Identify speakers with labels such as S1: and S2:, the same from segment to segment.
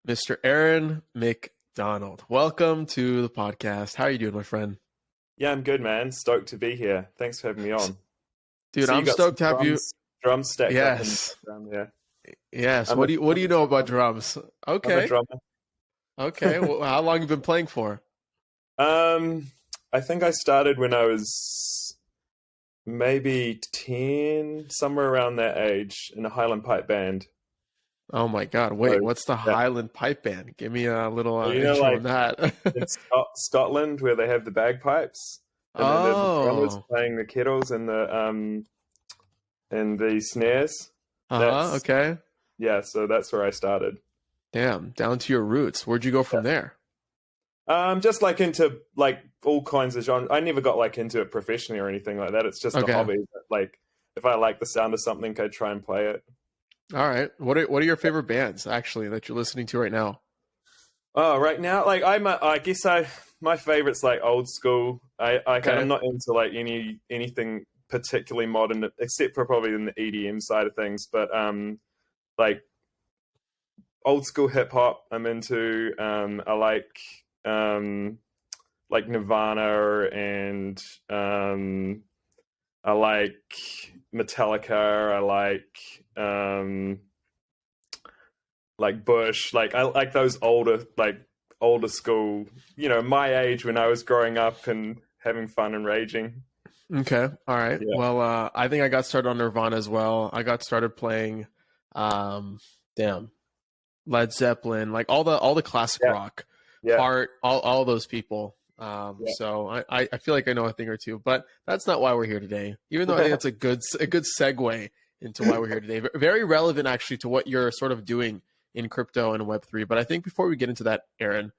S1: Mr. Aaron McDonald. Welcome to the podcast. How are you doing, my friend?
S2: Yeah, I'm good, man. Stoked to be here. Thanks for having me on.
S1: Dude,
S2: So you
S1: I'm
S2: got some
S1: stoked to have you.
S2: drums stacked up in the
S1: Yes.
S2: background there.
S1: Yes.
S2: I'm a,
S1: What do
S2: I'm
S1: you
S2: a,
S1: know about
S2: I'm a,
S1: drums?
S2: I'm a
S1: Okay.
S2: drummer.
S1: Okay. Well, how long have you been playing for?
S2: Um, I think I started when I was maybe 10, somewhere around that age, in a Highland pipe band.
S1: Oh my God. Wait,
S2: So
S1: what's the
S2: yeah,
S1: Highland Pipe Band? Give me a little intro
S2: like
S1: on that.
S2: in Scotland where they have the bagpipes, and then the drummers
S1: Oh.
S2: playing the kettles and the snares.
S1: Uh-huh.
S2: That's
S1: Okay.
S2: Yeah. So that's where I started.
S1: Damn. Down to your roots. Where'd you go from there?
S2: Just like into like all kinds of genres. I never got like into it professionally or anything like that. It's just a
S1: Okay.
S2: hobby. But, like if I like the sound of something, I try and play it.
S1: All right. What are your favorite bands actually that you're listening to right now?
S2: Oh, right now, like I guess my favorite's like old school. I'm
S1: Okay.
S2: not into like anything particularly modern, except for probably in the EDM side of things. But like old school hip hop, I'm into. I like Nirvana and I like Metallica. I like Bush. Like I like those older school. My age when I was growing up and having fun and raging.
S1: Okay. All right.
S2: Yeah,
S1: Well, I think I got started on Nirvana as well. I got started playing, um, damn, Led Zeppelin, like all the classic
S2: yeah,
S1: rock,
S2: yeah,
S1: Heart, all those people.
S2: yeah.
S1: So I feel like I know a thing or two, but that's not why we're here today. Even though I think it's a good segue into why we're here today. Very relevant actually to what you're sort of doing in crypto and Web3. But I think before we get into that, Aaron,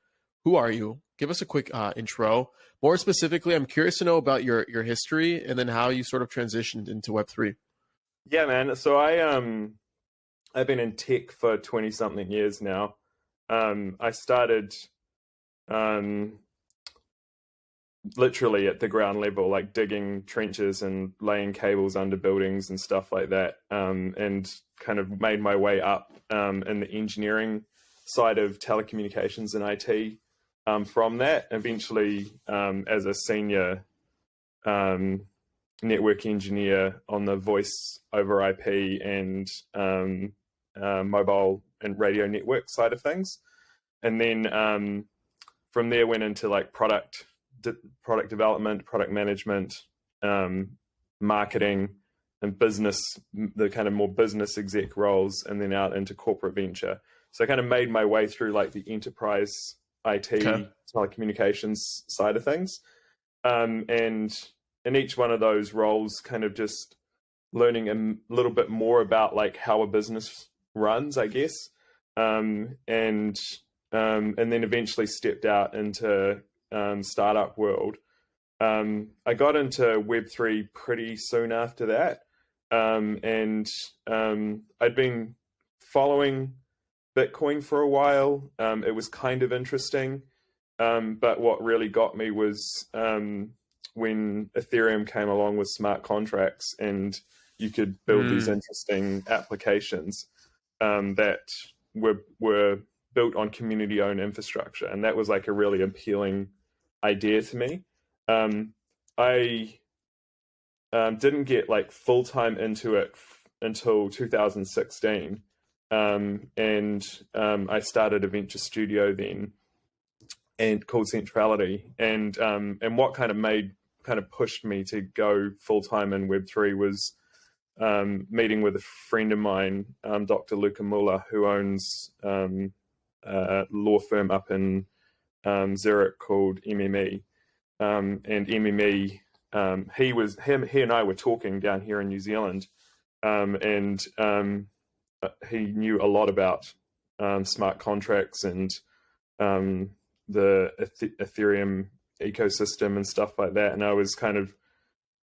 S1: who are you? Give us a quick intro. More specifically, I'm curious to know about your history and then how you sort of transitioned into Web3.
S2: Yeah, man. So I've been in tech for 20 something years now. I started um literally at the ground level, like digging trenches and laying cables under buildings and stuff like that, and kind of made my way up in the engineering side of telecommunications and IT. From that, eventually, as a senior um, network engineer on the voice over IP and mobile and radio network side of things, and then from there went into like product development, product management, marketing, and business, the kind of more business exec roles, and then out into corporate venture. So I kind of made my way through like the enterprise
S1: Okay.
S2: IT telecommunications side of things. And in each one of those roles, kind of just learning a little bit more about like how a business runs, I guess. And then eventually stepped out into startup world. I got into Web3 pretty soon after that. And I'd been following Bitcoin for a while. It was kind of interesting. But what really got me was when Ethereum came along with smart contracts and you could build these
S1: Mm,
S2: interesting applications that were built on community owned infrastructure. And that was like a really appealing idea to me. I didn't get like full time into it until 2016. And I started a venture studio then and called Centrality. And what kind of pushed me to go full time in Web3 was meeting with a friend of mine, Dr. Luca Muller, who owns a law firm up in Zurich called MME. And MME, he and I were talking down here in New Zealand, and he knew a lot about smart contracts and the Ethereum ecosystem and stuff like that. And I was kind of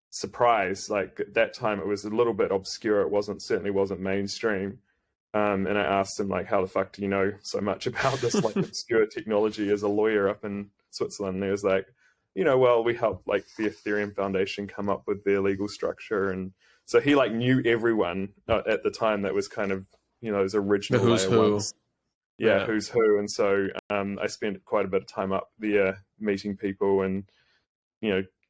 S2: surprised. Like at that time, it was a little bit obscure. It certainly wasn't mainstream. And I asked him like, "How the fuck do you know so much about this like obscure technology?" As a lawyer up in Switzerland, and he was like, well, we helped like the Ethereum Foundation come up with their legal structure, and so he like knew everyone at the time that was kind of those
S1: the
S2: original
S1: who's
S2: layer
S1: who.
S2: ones. yeah, who's who. And so I spent quite a bit of time up there meeting people and,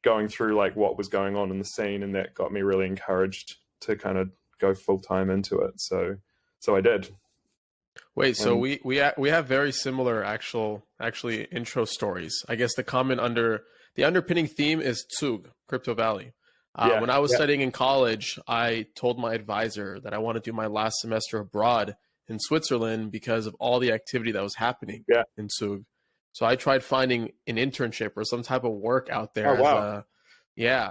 S2: going through like what was going on in the scene, and that got me really encouraged to kind of go full time into it. So I did.
S1: Wait, so we have very similar actually intro stories. I guess the underpinning theme is Zug, Crypto Valley. When I was studying in college, I told my advisor that I want to do my last semester abroad in Switzerland because of all the activity that was happening in Zug. So I tried finding an internship or some type of work out there.
S2: Oh, wow.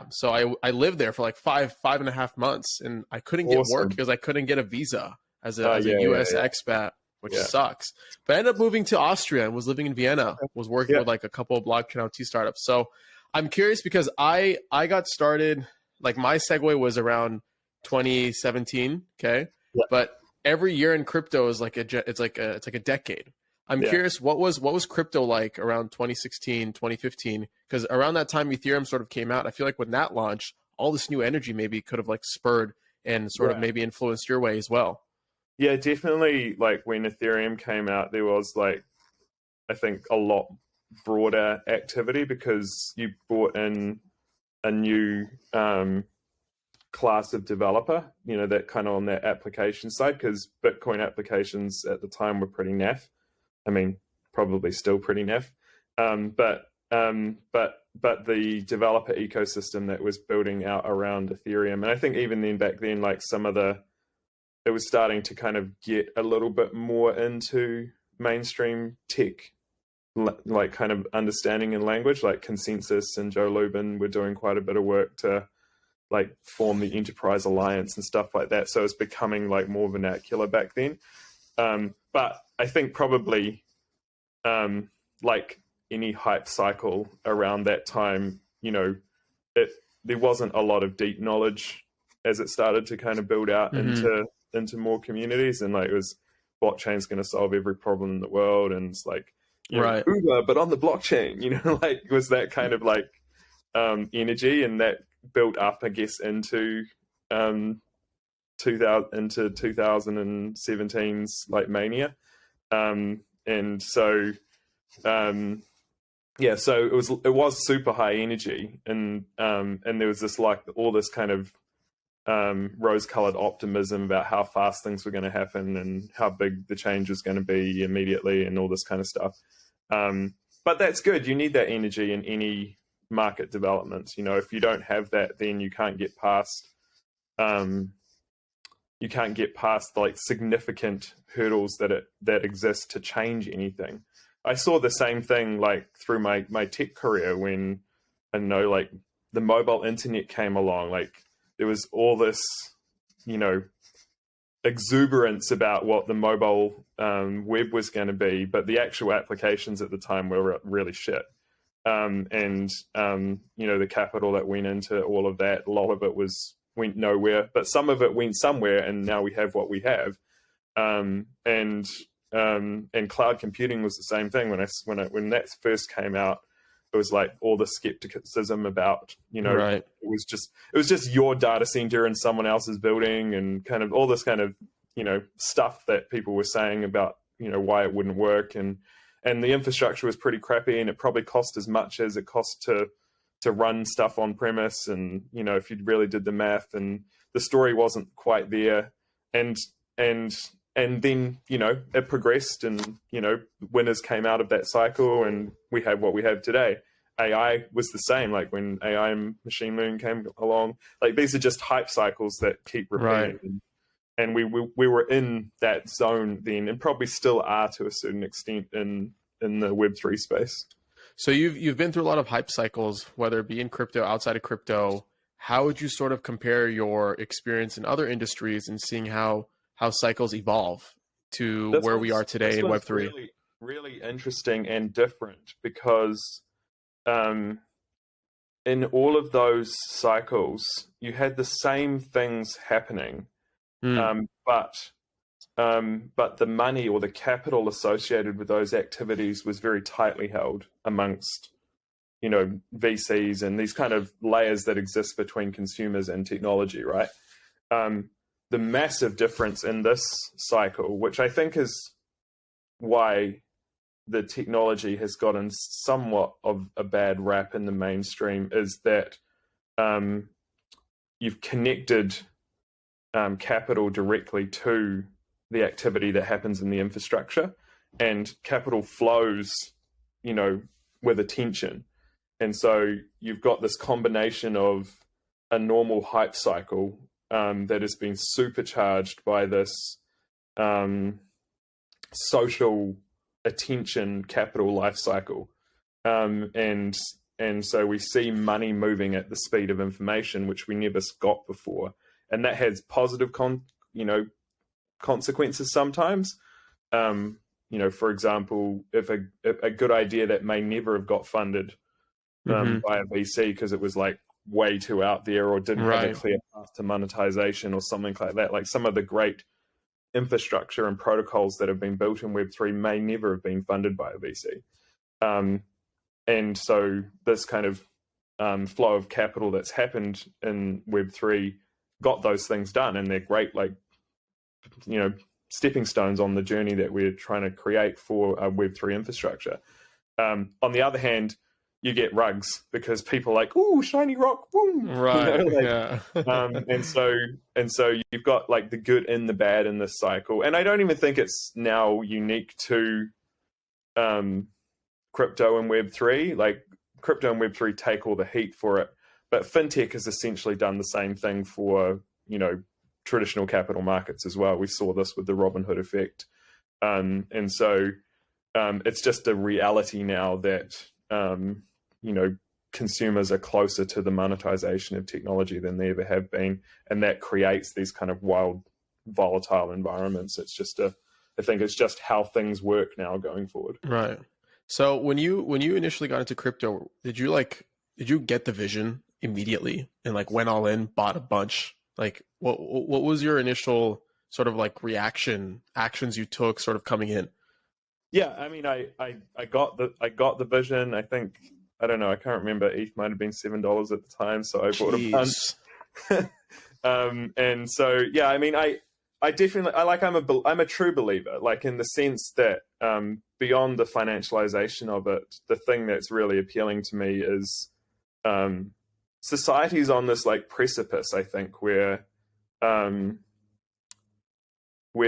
S1: So I lived there for like 5.5 months, and I couldn't get work because I couldn't get a visa as a US expat, which sucks. But I ended up moving to Austria and was living in Vienna, was working with like a couple of blockchain OT startups. So I'm curious because I got started, like my segue was around 2017, okay? Yeah. But every year in crypto is like it's like a decade. I'm curious, what was crypto like around 2016, 2015? Because around that time Ethereum sort of came out. I feel like when that launched, all this new energy maybe could have like spurred and sort of maybe influenced your way as well.
S2: Yeah, definitely. Like when Ethereum came out, there was like, I think, a lot broader activity because you brought in a new class of developer, that kind of on that application side, because Bitcoin applications at the time were pretty naff. I mean, probably still pretty naff. But the developer ecosystem that was building out around Ethereum, and I think even then back then, like it was starting to kind of get a little bit more into mainstream tech, like kind of understanding and language, like Consensus and Joe Lubin were doing quite a bit of work to like form the Enterprise Alliance and stuff like that. So it's becoming like more vernacular back then. But I think probably like any hype cycle around that time, there wasn't a lot of deep knowledge as it started to kind of build out into more communities, and like it was blockchain's going to solve every problem in the world, and it's like Uber, but on the blockchain, like it was that kind of like energy, and that built up, I guess, into 2017's like mania, and so so it was super high energy, and there was this like all this kind of rose-colored optimism about how fast things were going to happen and how big the change was going to be immediately and all this kind of stuff. But that's good. You need that energy in any market development. If you don't have that, then you can't get past like significant hurdles that exist to change anything. I saw the same thing like through my tech career when like the mobile internet came along. Like there was all this, exuberance about what the mobile web was going to be, but the actual applications at the time were really shit. The capital that went into all of that, a lot of it went nowhere, but some of it went somewhere, and now we have what we have. And cloud computing was the same thing. When that first came out, it was like all the skepticism about, it was just your data center and someone else's building, and kind of all this kind of, stuff that people were saying about, why it wouldn't work. And the infrastructure was pretty crappy, and it probably cost as much as it cost to run stuff on premise. And, if you really did the math, and the story wasn't quite there. And then, it progressed, and, winners came out of that cycle, and we have what we have today. AI was the same. Like when AI and machine learning came along, like these are just hype cycles that keep repeating. Right. And we were in that zone then, and probably still are to a certain extent in the Web3 space.
S1: So you've been through a lot of hype cycles, whether it be in crypto, outside of crypto. How would you sort of compare your experience in other industries and seeing how cycles evolve to where we are today in Web3?
S2: Really, really interesting and different, because in all of those cycles, you had the same things happening, but the money or the capital associated with those activities was very tightly held amongst, VCs and these kind of layers that exist between consumers and technology, right? The massive difference in this cycle, which I think is why the technology has gotten somewhat of a bad rap in the mainstream is that you've connected capital directly to the activity that happens in the infrastructure, and capital flows, with attention. And so you've got this combination of a normal hype cycle that has been supercharged by this social attention capital life cycle. And so we see money moving at the speed of information, which we never got before. And that has positive consequences sometimes. For example, if a good idea that may never have got funded by a VC because it was like way too out there or didn't have a clear path to monetization or something like that, like some of the great infrastructure and protocols that have been built in Web3 may never have been funded by a VC. And so this kind of flow of capital that's happened in Web3 got those things done, and they're great, stepping stones on the journey that we're trying to create for a Web3 infrastructure. On the other hand, you get rugs because people are like, "Ooh, shiny rock, boom!"
S1: Right.
S2: And so you've got like the good and the bad in this cycle. And I don't even think it's now unique to crypto and Web3. Like crypto and Web3 take all the heat for it, but fintech has essentially done the same thing for traditional capital markets as well. We saw this with the Robinhood effect, and so it's just a reality now that consumers are closer to the monetization of technology than they ever have been, and that creates these kind of wild, volatile environments. I think it's just how things work now going forward.
S1: Right. So when you initially got into crypto, did you get the vision immediately and like went all in, bought a bunch? Like what was your initial sort of like actions you took sort of coming in?
S2: Yeah, I mean, I got the vision. I think, I don't know, I can't remember. ETH might have been $7 at the time, so I bought a bunch. And so, yeah, I mean, I definitely, I'm a true believer, like in the sense that beyond the financialization of it, the thing that's really appealing to me is society's on this like precipice, I think, where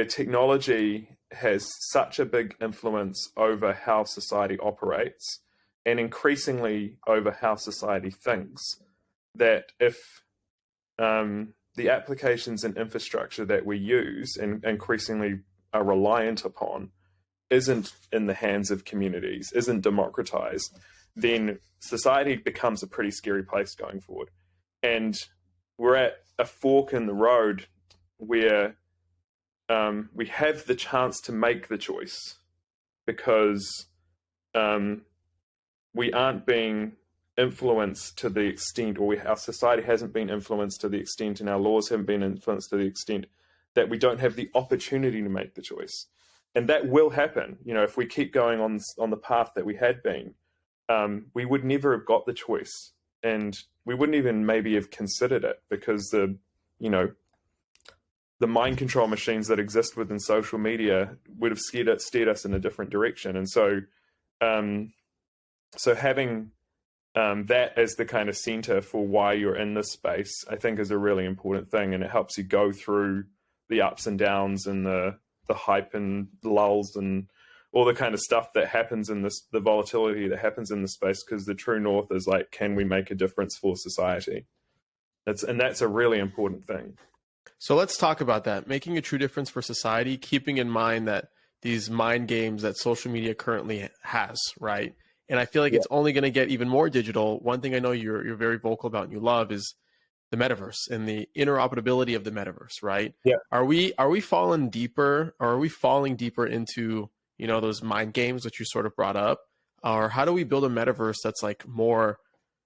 S2: technology has such a big influence over how society operates and increasingly over how society thinks, that if the applications and infrastructure that we use and increasingly are reliant upon isn't in the hands of communities, isn't democratized, then society becomes a pretty scary place going forward. And we're at a fork in the road where we have the chance to make the choice because we aren't being influenced to the extent, or our society hasn't been influenced to the extent, and our laws haven't been influenced to the extent that we don't have the opportunity to make the choice. And that will happen. If we keep going on the path that we had been, we would never have got the choice, and we wouldn't even maybe have considered it, because the mind control machines that exist within social media would have steered us in a different direction. And so, having that as the kind of center for why you're in this space, I think is a really important thing, and it helps you go through the ups and downs and the hype and lulls and all the kind of stuff that happens in this, the volatility that happens in the space, because the true north is like, can we make a difference for society? That's a really important thing.
S1: So let's talk about that. Making a true difference for society, keeping in mind that these mind games that social media currently has, right? And I feel like it's only going to get even more digital. One thing I know you're very vocal about and you love is the metaverse and the interoperability of the metaverse, right?
S2: Yeah.
S1: Are we falling deeper, or are we falling deeper into, those mind games that you sort of brought up? Or how do we build a metaverse that's like more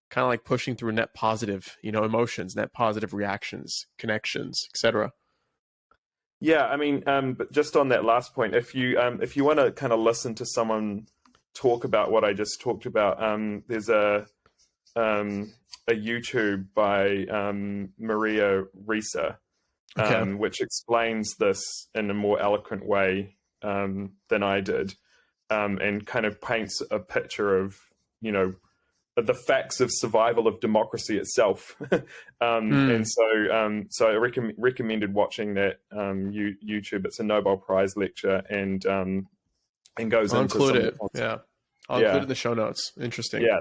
S1: kind of like pushing through net positive, emotions, net positive reactions, connections, etc.?
S2: Yeah, I mean, but just on that last point, if you want to kind of listen to someone talk about what I just talked about, there's a YouTube by Maria Risa, which explains this in a more eloquent way than I did, and kind of paints a picture of, you know, the facts of survival of democracy itself. And so I recommended watching that YouTube. It's a Nobel Prize lecture, and goes
S1: I'll
S2: into
S1: include
S2: some
S1: it.
S2: of the concepts.
S1: Yeah, I'll include it in the show notes. Interesting.
S2: Yeah.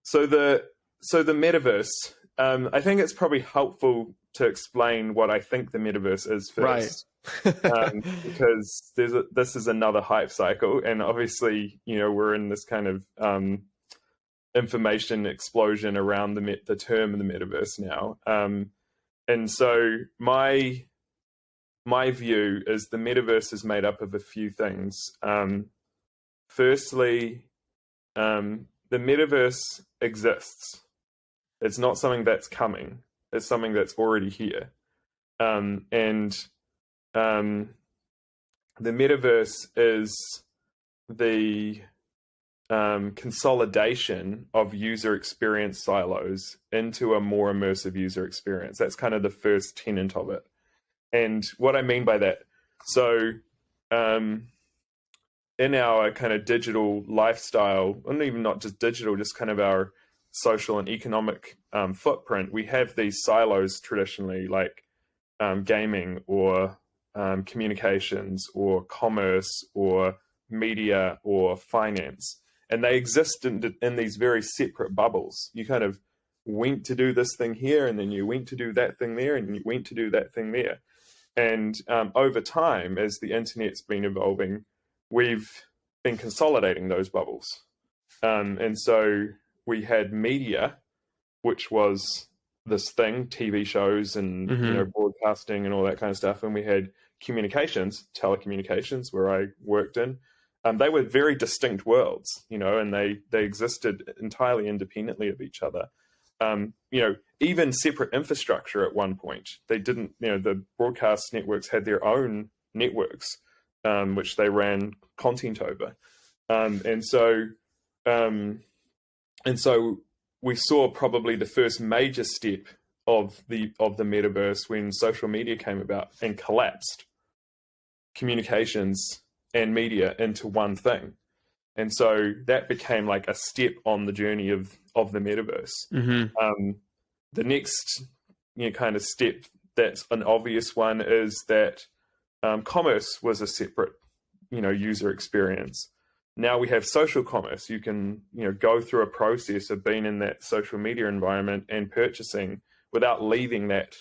S2: So the metaverse. I think it's probably helpful to explain what I think the metaverse is first.
S1: Right.
S2: Because this is another hype cycle, and obviously, you know, we're in this kind of information explosion around the term in the metaverse now. And so my view is the metaverse is made up of a few things. Firstly, the metaverse exists. It's not something that's coming. It's something that's already here. And the metaverse is the consolidation of user experience silos into a more immersive user experience. That's kind of the first tenet of it. And what I mean by that, so in our kind of digital lifestyle, and even not just digital, just kind of our social and economic footprint, we have these silos traditionally, like gaming or communications or commerce or media or finance. And they exist in these very separate bubbles. You kind of went to do this thing here, and then you went to do that thing there, and you went to do that thing there. And over time, as the internet's been evolving, we've been consolidating those bubbles. And so we had media, which was this thing, TV shows and you know, broadcasting and all that kind of stuff. And we had communications, telecommunications, where I worked in. They were very distinct worlds, you know, and they existed entirely independently of each other. You know, even separate infrastructure at one point. They didn't, you know, the broadcast networks had their own networks, which they ran content over. And so we saw probably the first major step of the metaverse when social media came about and collapsed communications and media into one thing. And so that became like a step on the journey of the metaverse. The next, you know, kind of step that's an obvious one is that commerce was a separate, you know, user experience. Now we have social commerce. You can, you know, go through a process of being in that social media environment and purchasing without leaving that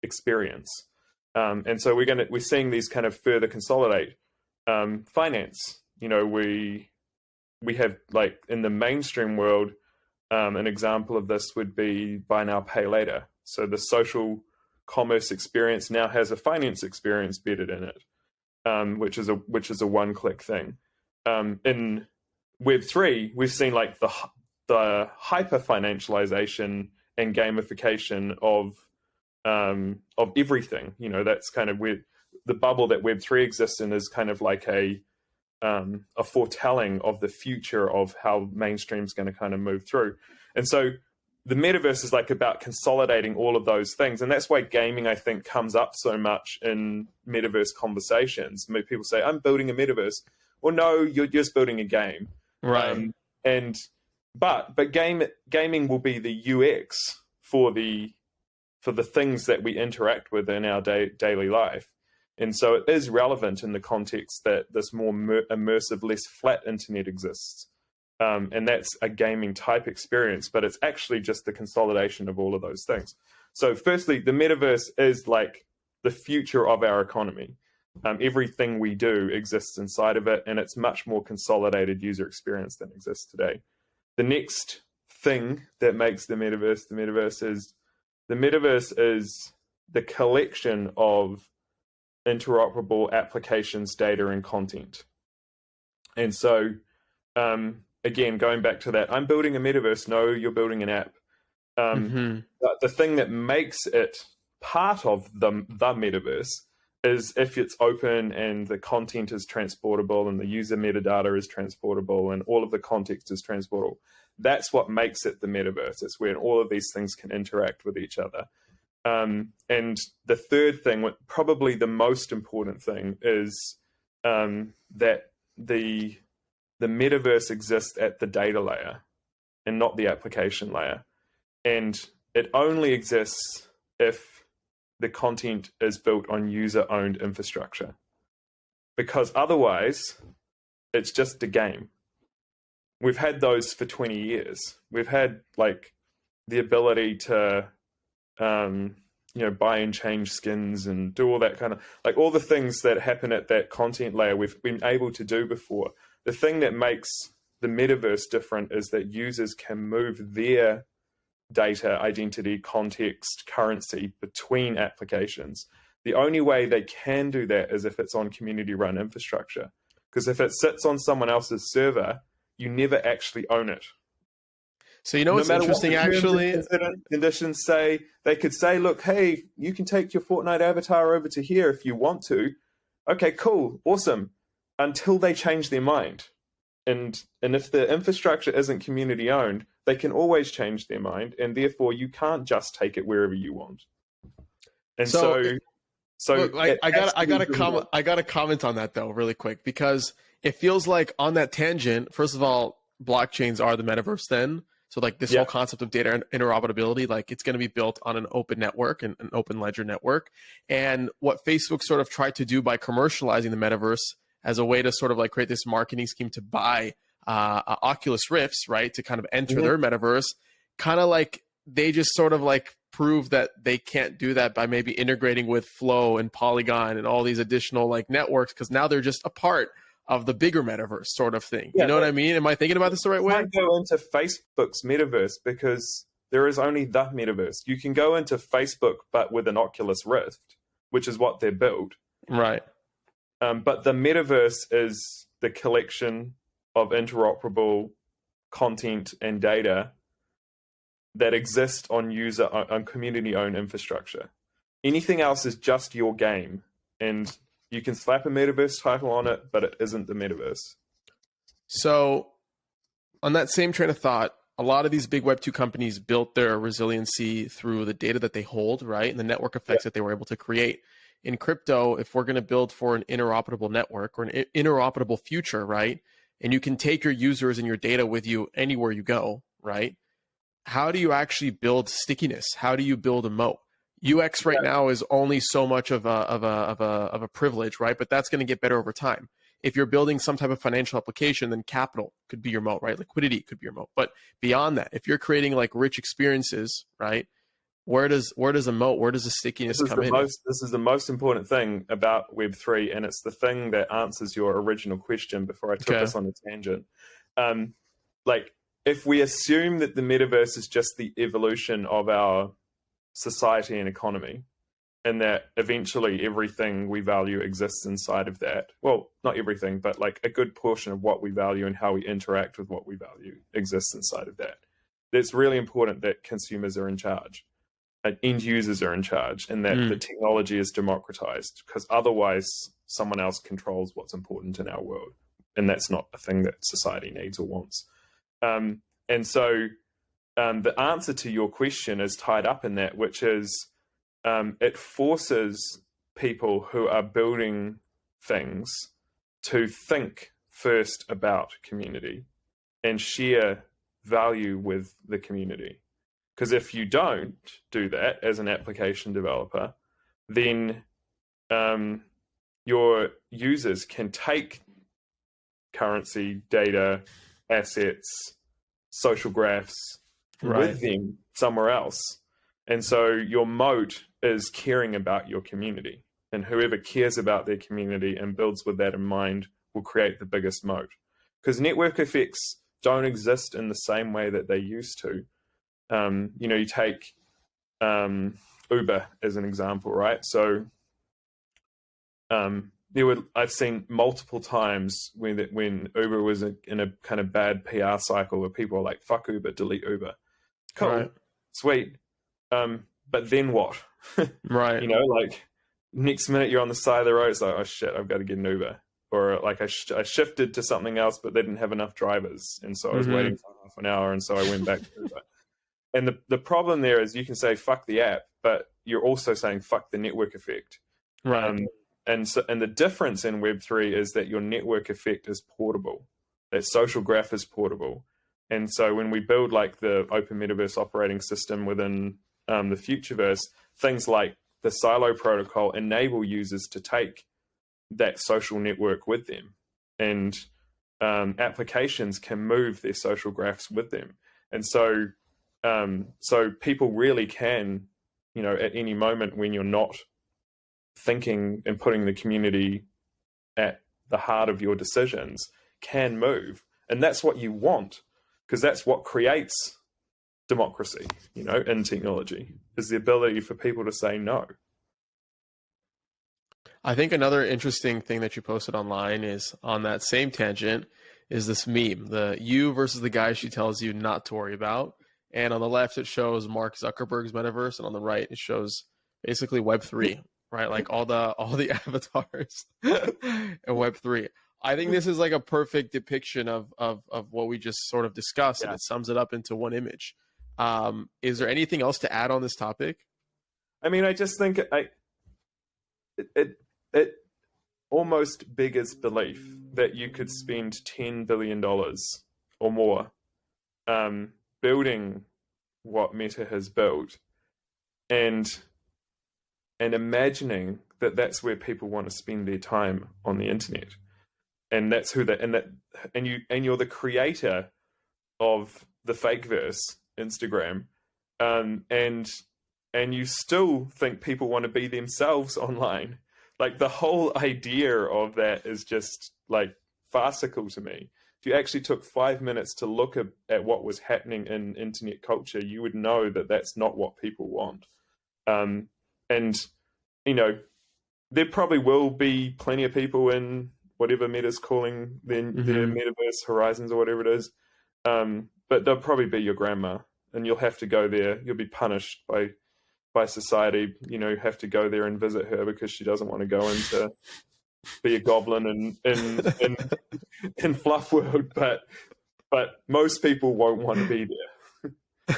S2: experience. And so we're seeing these kind of further consolidate. Finance, you know, we have, like, in the mainstream world, an example of this would be buy now, pay later. So the social commerce experience now has a finance experience embedded in it, which is a one-click thing. In Web3, we've seen like the hyper financialization and gamification of everything. You know, that's kind of where the bubble that Web3 exists in is kind of like a foretelling of the future of how mainstream's going to kind of move through. And so the metaverse is like about consolidating all of those things. And that's why gaming, I think, comes up so much in metaverse conversations. People say, I'm building a metaverse. Well, no, you're just building a game.
S1: Right.
S2: But gaming will be the UX for the things that we interact with in our daily life. And so it is relevant in the context that this more immersive, less flat internet exists. And that's a gaming type experience, but it's actually just the consolidation of all of those things. So firstly, the metaverse is like the future of our economy. Everything we do exists inside of it, and it's much more consolidated user experience than exists today. The next thing that makes the metaverse is the collection of interoperable applications, data, and content. And so, again, going back to that, I'm building a metaverse. No, you're building an app. The thing that makes it part of the metaverse is if it's open and the content is transportable and the user metadata is transportable and all of the context is transportable. That's what makes it the metaverse. It's when all of these things can interact with each other. And the third thing, probably the most important thing, is that the metaverse exists at the data layer and not the application layer. And it only exists if the content is built on user-owned infrastructure. Because otherwise, it's just a game. We've had those for 20 years. We've had like the ability to buy and change skins and do all that kind of, like, all the things that happen at that content layer we've been able to do before. The thing that makes the metaverse different is that users can move their data, identity, context, currency between applications. The only way they can do that is if it's on community-run infrastructure. Because if it sits on someone else's server, you never actually own it.
S1: So you know what's interesting, actually?
S2: Conditions say, they could say, look, hey, you can take your Fortnite avatar over to here if you want to. Okay, cool, awesome. Until they change their mind. And if the infrastructure isn't community owned, they can always change their mind, and therefore you can't just take it wherever you want. And so
S1: look, I gotta comment on that though, really quick, because it feels like on that tangent, first of all, blockchains are the metaverse then. So like this whole concept of data interoperability, like it's going to be built on an open network and an open ledger network. And what Facebook sort of tried to do by commercializing the metaverse as a way to sort of like create this marketing scheme to buy Oculus Rifts, right, to kind of enter their metaverse, kind of like they just sort of like prove that they can't do that by maybe integrating with Flow and Polygon and all these additional like networks, because now they're just a part of the bigger metaverse sort of thing. You know what I mean? Am I thinking about this the right way?
S2: You can't go into Facebook's metaverse because there is only the metaverse. You can go into Facebook, but with an Oculus Rift, which is what they're built.
S1: Right.
S2: But the metaverse is the collection of interoperable content and data that exist on community-owned infrastructure. Anything else is just your game, and you can slap a metaverse title on it, but it isn't the metaverse.
S1: So, on that same train of thought, a lot of these big Web2 companies built their resiliency through the data that they hold, right, and the network effects that they were able to create. In crypto, if we're going to build for an interoperable network or an interoperable future, right, and you can take your users and your data with you anywhere you go, right, how do you actually build stickiness? How do you build a moat? UX right now is only so much of a privilege, right? But that's going to get better over time. If you're building some type of financial application, then capital could be your moat, right? Liquidity could be your moat. But beyond that, if you're creating like rich experiences, right? Where does a moat, where does the stickiness come in?
S2: This is the most important thing about Web3, and it's the thing that answers your original question before I took us on a tangent. Like, if we assume that the metaverse is just the evolution of our society and economy, and that eventually everything we value exists inside of that, well, not everything, but like a good portion of what we value and how we interact with what we value exists inside of that, it's really important that consumers are in charge. End users are in charge, and that the technology is democratized, because otherwise someone else controls what's important in our world, and that's not a thing that society needs or wants. And so the answer to your question is tied up in that, which is it forces people who are building things to think first about community and share value with the community. Because if you don't do that as an application developer, then your users can take currency, data, assets, social graphs with them somewhere else. And so your moat is caring about your community. And whoever cares about their community and builds with that in mind will create the biggest moat. Because network effects don't exist in the same way that they used to. You take Uber as an example, right? So I've seen multiple times when Uber was in a kind of bad PR cycle where people are like, fuck Uber, delete Uber. Cool, sweet. But then what?
S1: Right.
S2: Like next minute you're on the side of the road, it's like, oh shit, I've got to get an Uber. Or like I shifted to something else, but they didn't have enough drivers. And so I was waiting for half an hour, and so I went back to Uber. And the problem there is you can say fuck the app, but you're also saying fuck the network effect.
S1: Right.
S2: And the difference in Web3 is that your network effect is portable. That social graph is portable. And so when we build like the open metaverse operating system within the Futureverse, things like the Sylo protocol enable users to take that social network with them. And applications can move their social graphs with them. And so so people really can, at any moment when you're not thinking and putting the community at the heart of your decisions, can move. And that's what you want, because that's what creates democracy, in technology, is the ability for people to say no.
S1: I think another interesting thing that you posted online is on that same tangent is this meme, the you versus the guy she tells you not to worry about. And on the left, it shows Mark Zuckerberg's metaverse, and on the right, it shows basically Web3, right? Like all the avatars in Web3. I think this is like a perfect depiction of what we just sort of discussed, and it sums it up into one image. Is there anything else to add on this topic?
S2: I mean, I just think it almost beggars belief that you could spend $10 billion or more building what Meta has built and imagining that that's where people want to spend their time on the internet. And that's who you're the creator of the fakeverse, Instagram, and you still think people want to be themselves online. Like the whole idea of that is just like farcical to me. If you actually took 5 minutes to look at what was happening in internet culture, you would know that that's not what people want. And there probably will be plenty of people in whatever Meta's calling their Metaverse Horizons or whatever it is. But they'll probably be your grandma, and you'll have to go there. You'll be punished by society. Have to go there and visit her because she doesn't want to go into be a goblin in FLUF World. But most people won't want to be there.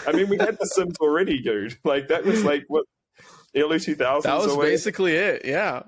S2: I mean, we had The Sims already, dude. Like that was like what, early 2000s.
S1: That was basically it. Yeah.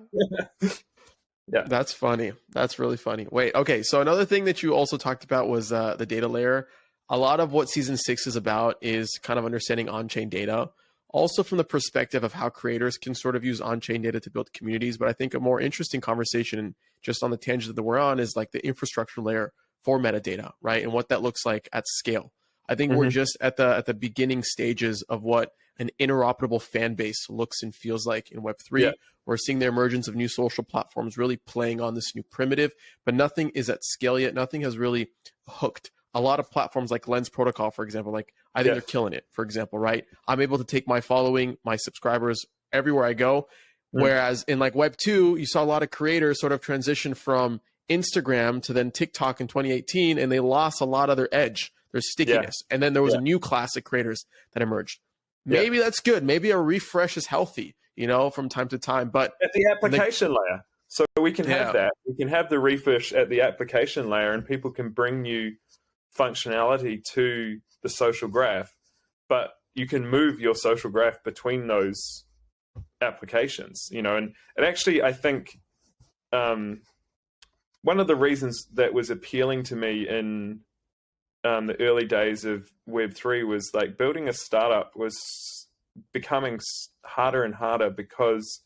S2: Yeah.
S1: That's funny. That's really funny. Wait, okay. So another thing that you also talked about was the data layer. A lot of what season 6 is about is kind of understanding on-chain data, also from the perspective of how creators can sort of use on-chain data to build communities. But I think a more interesting conversation, just on the tangent that we're on, is like the infrastructure layer for metadata, right? And what that looks like at scale. I think we're just at the beginning stages of what an interoperable fan base looks and feels like in Web3. Yeah. We're seeing the emergence of new social platforms really playing on this new primitive, but nothing is at scale yet. Nothing has really hooked. A lot of platforms like Lens Protocol, for example, like I think they're killing it, for example, right? I'm able to take my following, my subscribers everywhere I go. Whereas in like Web 2, you saw a lot of creators sort of transition from Instagram to then TikTok in 2018, and they lost a lot of their edge, their stickiness. And then there was a new class of creators that emerged. Maybe that's good. Maybe a refresh is healthy, from time to time. But
S2: at the application layer. So we can have that. We can have the refresh at the application layer, and people can bring new functionality to the social graph, but you can move your social graph between those applications, and actually I think one of the reasons that was appealing to me in the early days of Web3 was like building a startup was becoming harder and harder, because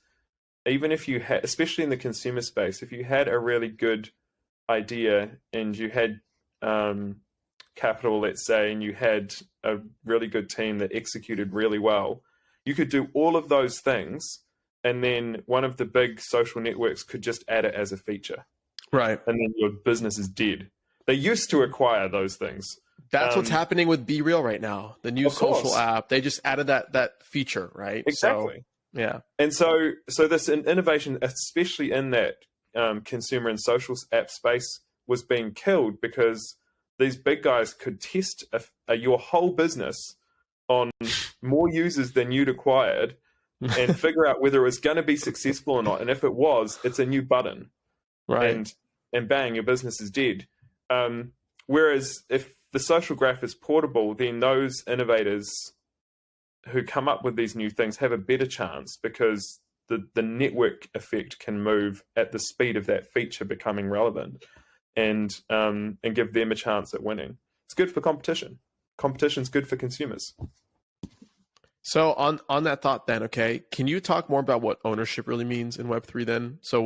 S2: even if you had, especially in the consumer space, if you had a really good idea and you had capital, let's say, and you had a really good team that executed really well, you could do all of those things, and then one of the big social networks could just add it as a feature.
S1: Right.
S2: And then your business is dead. They used to acquire those things.
S1: That's what's happening with Be Real right now. The new social app, they just added that feature, right?
S2: Exactly.
S1: So, yeah.
S2: And so this innovation, especially in that consumer and social app space, was being killed because these big guys could test your whole business on more users than you'd acquired and figure out whether it was going to be successful or not. And if it was, it's a new button.
S1: Right.
S2: And bang, your business is dead. Whereas if the social graph is portable, then those innovators who come up with these new things have a better chance, because the network effect can move at the speed of that feature becoming relevant, and give them a chance at winning. It's good for competition. Competition's good for consumers.
S1: So on that thought then, okay, can you talk more about what ownership really means in Web3 then? So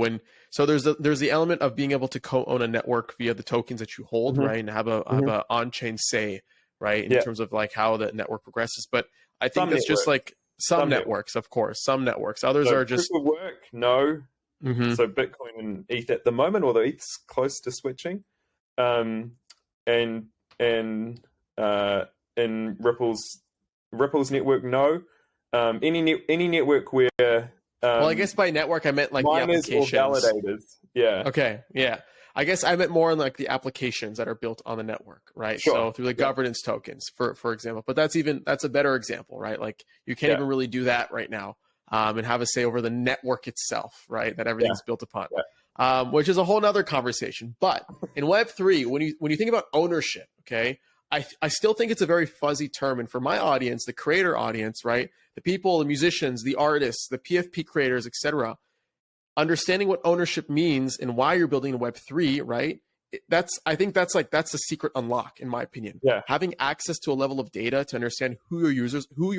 S1: there's the element of being able to co-own a network via the tokens that you hold, right? And have a on-chain say, right, in terms of like how the network progresses. But I think that's just like some networks, of course, some networks. Others are just
S2: proof of work, no. So Bitcoin and ETH at the moment, although ETH's close to switching. And in Ripple's network, no. Any network where
S1: well, I guess by network I meant like the
S2: miners or
S1: applications.
S2: validators. Yeah.
S1: Okay. Yeah. I guess I meant more on like the applications that are built on the network, right?
S2: Sure.
S1: So through the governance tokens, for example. But that's a better example, right? Like you can't even really do that right now, and have a say over the network itself, right? That everything's built upon. Which is a whole nother conversation. But in Web3, when you think about ownership, okay, I still think it's a very fuzzy term. And for my audience, the creator audience, right, the people, the musicians, the artists, the PFP creators, etc., understanding what ownership means and why you're building in Web3, right? I think that's the secret unlock, in my opinion.
S2: Yeah.
S1: Having access to a level of data to understand who your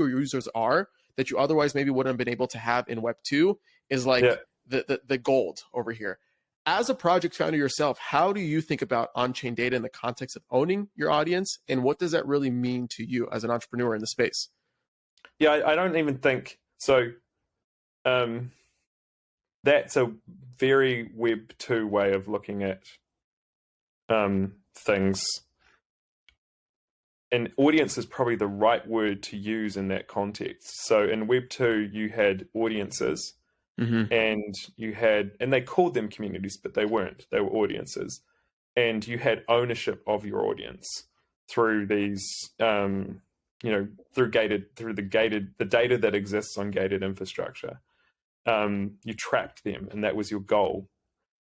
S1: users are that you otherwise maybe wouldn't have been able to have in Web2 is like the gold over here. As a project founder yourself, how do you think about on-chain data in the context of owning your audience, and what does that really mean to you as an entrepreneur in the space?
S2: Yeah, I don't even think so. That's a very Web 2 way of looking at things. And audience is probably the right word to use in that context. So in Web 2, you had audiences, and they called them communities, but they weren't. They were audiences. And you had ownership of your audience through these, through the data that exists on gated infrastructure. You tracked them, and that was your goal.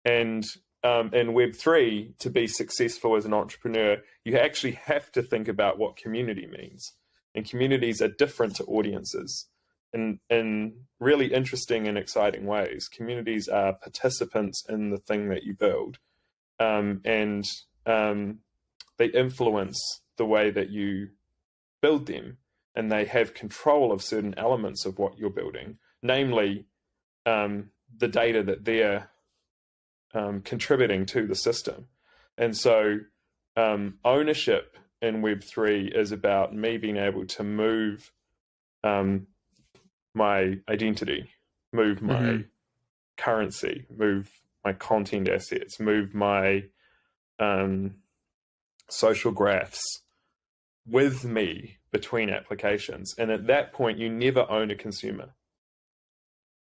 S2: And in Web3, to be successful as an entrepreneur, you actually have to think about what community means. And communities are different to audiences in really interesting and exciting ways. Communities are participants in the thing that you build, and they influence the way that you build them, and they have control of certain elements of what you're building, namely the data that they're contributing to the system. And so ownership in Web3 is about me being able to move my identity, move my currency, move my content assets, move my social graphs with me between applications. And at that point, you never own a consumer.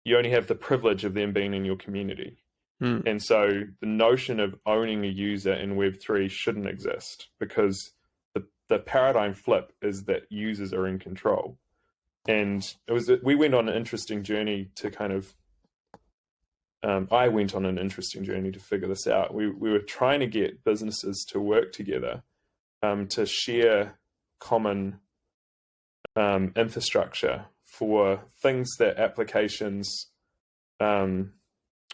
S2: You only have the privilege of them being in your community. And so the notion of owning a user in Web3 shouldn't exist, because the paradigm flip is that users are in control. And we went on an interesting journey to kind of, I went on an interesting journey to figure this out. We were trying to get businesses to work together to share common infrastructure for things that applications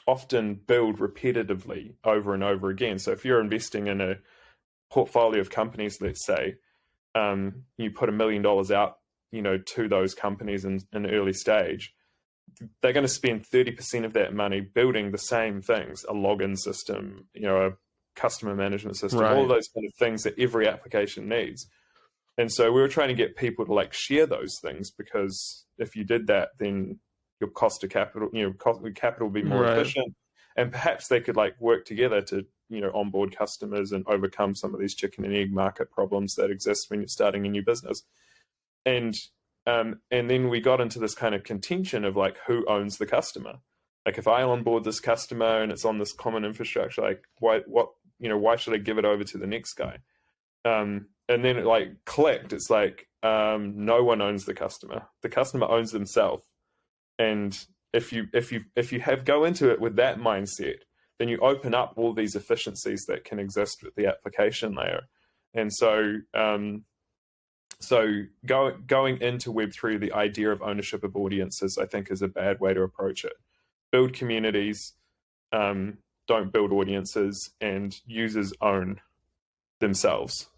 S2: often build repetitively over and over again. So if you're investing in a portfolio of companies, let's say, you put $1 million out, to those companies in an early stage, they're going to spend 30% of that money building the same things, a login system, a customer management system, all of those kind of things that every application needs. And so we were trying to get people to share those things, because if you did that, then your cost of capital, capital would be more efficient, and perhaps they could work together to, onboard customers and overcome some of these chicken and egg market problems that exist when you're starting a new business. And then we got into this kind of contention of who owns the customer. If I onboard this customer and it's on this common infrastructure, why should I give it over to the next guy? And then it clicked. It's no one owns the customer. The customer owns themselves. And if you go into it with that mindset, then you open up all these efficiencies that can exist with the application layer. And so So going into Web3, the idea of ownership of audiences, I think, is a bad way to approach it. Build communities, don't build audiences, and users own themselves.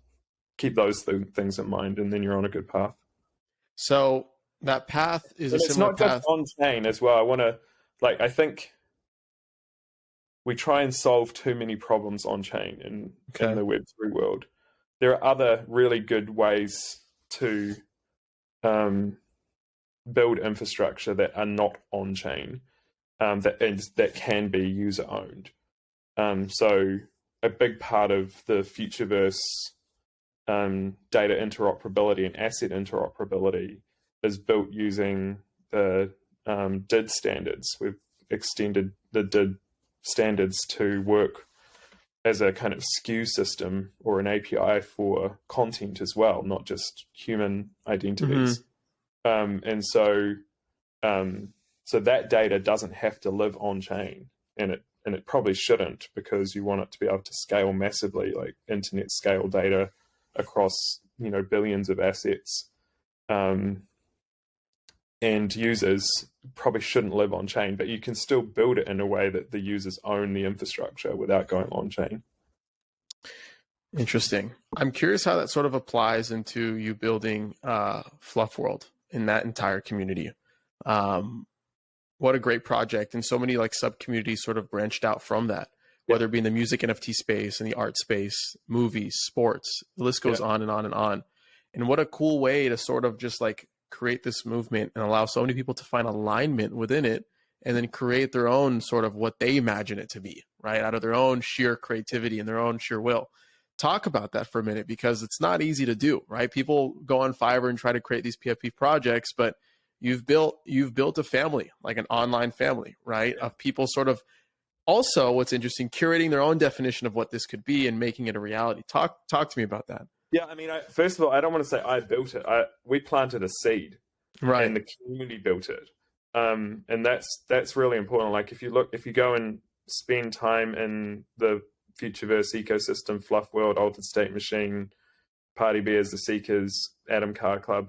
S2: Keep those things in mind, and then you're on a good path.
S1: So that path is
S2: and
S1: a
S2: it's
S1: similar
S2: not just
S1: path.
S2: on chain as well. I think we try and solve too many problems on chain in the Web3 world. There are other really good ways to build infrastructure that are not on chain, that can be user owned. So a big part of the Futureverse data interoperability and asset interoperability is built using the DID standards. We've extended the DID standards to work as a kind of SKU system or an API for content as well, not just human identities. And so that data doesn't have to live on chain, and it probably shouldn't, because you want it to be able to scale massively, like internet scale data across billions of assets. And users probably shouldn't live on chain, but you can still build it in a way that the users own the infrastructure without going on chain.
S1: Interesting. I'm curious how that sort of applies into you building FLUF World in that entire community. What a great project, and so many like sub communities sort of branched out from that, whether it be in the music NFT space, in the art space, movies, sports, the list goes on and on and on. And what a cool way to sort of just like create this movement and allow so many people to find alignment within it, and then create their own sort of what they imagine it to be, right? Out of their own sheer creativity and their own sheer will. Talk about that for a minute, because it's not easy to do, right? People go on Fiverr and try to create these PFP projects, but you've built a family, like an online family, right? Of people sort of also, what's interesting, curating their own definition of what this could be and making it a reality. Talk to me about that.
S2: Yeah, I mean, first of all, I don't want to say I built it. We planted a seed,
S1: right?
S2: And the community built it, and that's really important. Like if you go and spend time in the Futureverse ecosystem, FLUF World, Altered State Machine, Party Bears, The Seekers, Atom Car Club,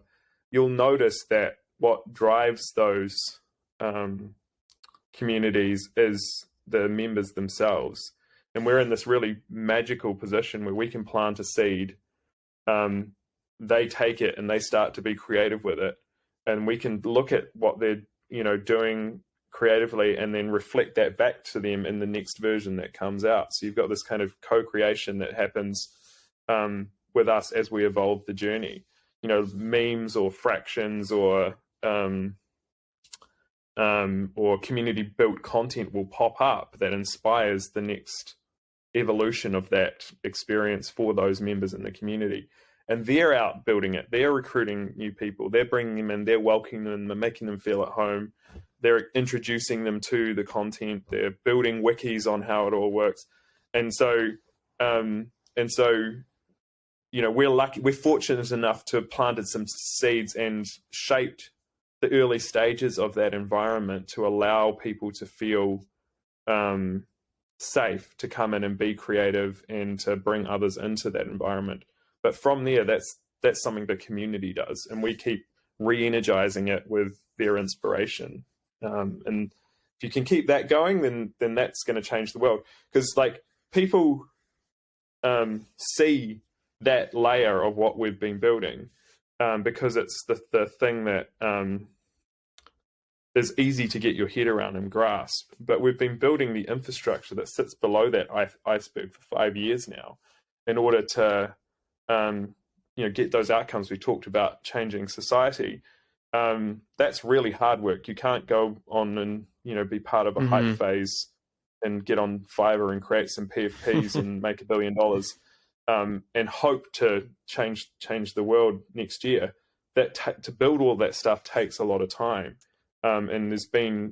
S2: you'll notice that what drives those communities is the members themselves. And we're in this really magical position where we can plant a seed, they take it and they start to be creative with it, and we can look at what they're doing creatively and then reflect that back to them in the next version that comes out. So you've got this kind of co-creation that happens with us as we evolve the journey. Memes or fractions or community-built content will pop up that inspires the next evolution of that experience for those members in the community. And they're out building it. They're recruiting new people. They're bringing them in. They're welcoming them. They're making them feel at home. They're introducing them to the content. They're building wikis on how it all works. And so, we're lucky. We're fortunate enough to have planted some seeds and shaped the early stages of that environment to allow people to feel safe to come in and be creative and to bring others into that environment. But from there, that's something the community does, and we keep re-energizing it with their inspiration. And if you can keep that going, then that's going to change the world, because like people see that layer of what we've been building, because it's the thing that is easy to get your head around and grasp. But we've been building the infrastructure that sits below that iceberg for 5 years now, in order to get those outcomes we talked about, changing society. That's really hard work. You can't go on and be part of a hype phase and get on Fiverr and create some PFPs and make $1 billion and hope to change the world next year. To build all that stuff takes a lot of time. And there's been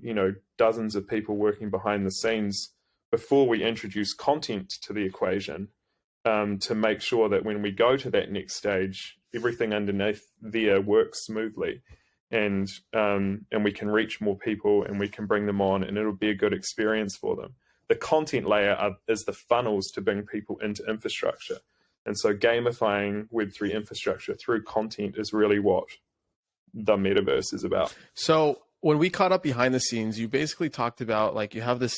S2: dozens of people working behind the scenes before we introduce content to the equation, to make sure that when we go to that next stage, everything underneath there works smoothly, and we can reach more people and we can bring them on, and it'll be a good experience for them. The content layer is the funnels to bring people into infrastructure. And so gamifying Web3 infrastructure through content is really what the metaverse is about.
S1: So when we caught up behind the scenes, you basically talked about like you have this